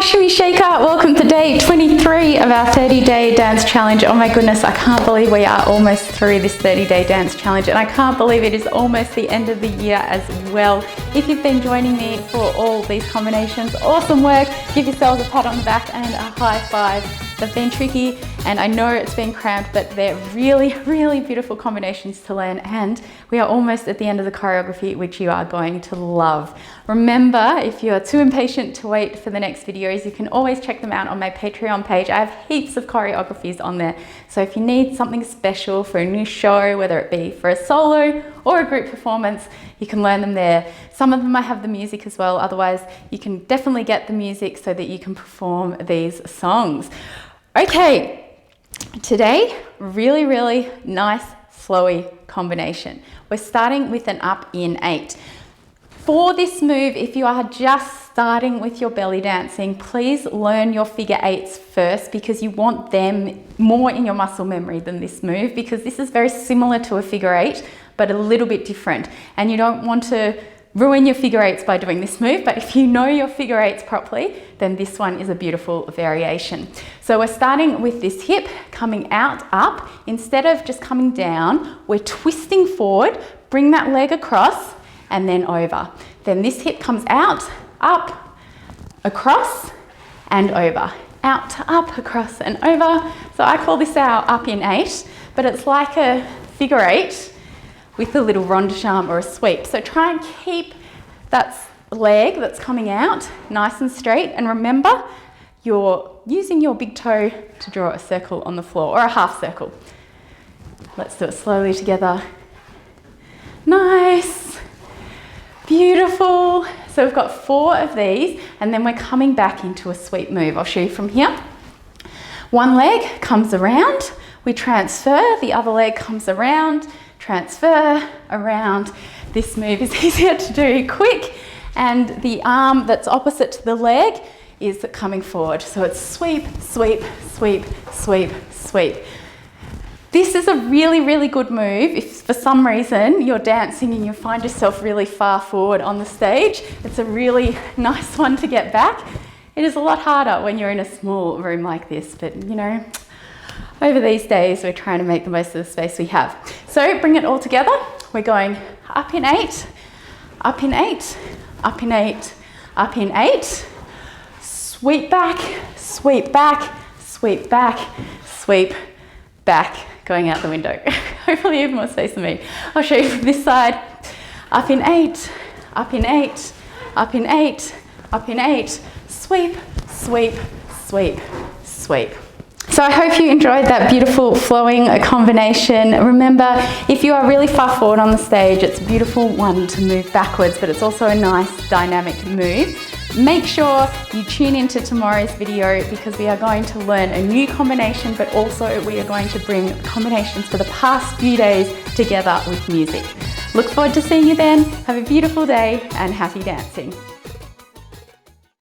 Shimmy Shaker, welcome to day 23 of our 30-day dance challenge. Oh my goodness, I can't believe we are almost through this 30-day dance challenge, and I can't believe it is almost the end of the year as well. If you've been joining me for all these combinations, awesome work. Give yourselves a pat on the back and a high five. They've been tricky and I know it's been cramped, but they're really, really beautiful combinations to learn, and we are almost at the end of the choreography, which you are going to love. Remember, if you are too impatient to wait for the next videos, you can always check them out on my Patreon page. I have heaps of choreographies on there. So if you need something special for a new show, whether it be for a solo or a group performance, you can learn them there. Some of them I have the music as well. Otherwise, you can definitely get the music so that you can perform these songs. Okay, today, really, really nice, flowy combination. We're starting with an up in 8. For this move, if you are just starting with your belly dancing, please learn your figure 8s first, because you want them more in your muscle memory than this move, because this is very similar to a figure 8, but a little bit different. And you don't want to ruin your figure 8s by doing this move, but if you know your figure 8s properly, then this one is a beautiful variation. So we're starting with this hip coming out, up. Instead of just coming down, we're twisting forward, bring that leg across, and then over. Then this hip comes out, up, across, and over. Out, up, across, and over. So I call this our up in 8, but it's like a figure 8 with a little rond de jambe or a sweep. So try and keep that leg that's coming out nice and straight, and remember, you're using your big toe to draw a circle on the floor, or a half circle. Let's do it slowly together. Nice. Beautiful. So we've got 4 of these, and then we're coming back into a sweep move. I'll show you from here. One leg comes around, we transfer, the other leg comes around, transfer, around. This move is easier to do quick, and the arm that's opposite to the leg is coming forward. So it's sweep, sweep, sweep, sweep, sweep. This is a really, really good move if for some reason you're dancing and you find yourself really far forward on the stage. It's a really nice one to get back. It is a lot harder when you're in a small room like this, but you know, over these days we're trying to make the most of the space we have. So bring it all together. We're going up in 8, up in 8, up in 8, up in 8, sweep back, sweep back, sweep back, sweep back. Going out the window. Hopefully you have more space than me. I'll show you from this side. Up in 8, up in 8, up in 8, up in 8, sweep, sweep, sweep, sweep. So I hope you enjoyed that beautiful flowing combination. Remember, if you are really far forward on the stage, it's a beautiful one to move backwards, but it's also a nice dynamic move. Make sure you tune into tomorrow's video, because we are going to learn a new combination, but also we are going to bring combinations for the past few days together with music. Look forward to seeing you then. Have a beautiful day and happy dancing.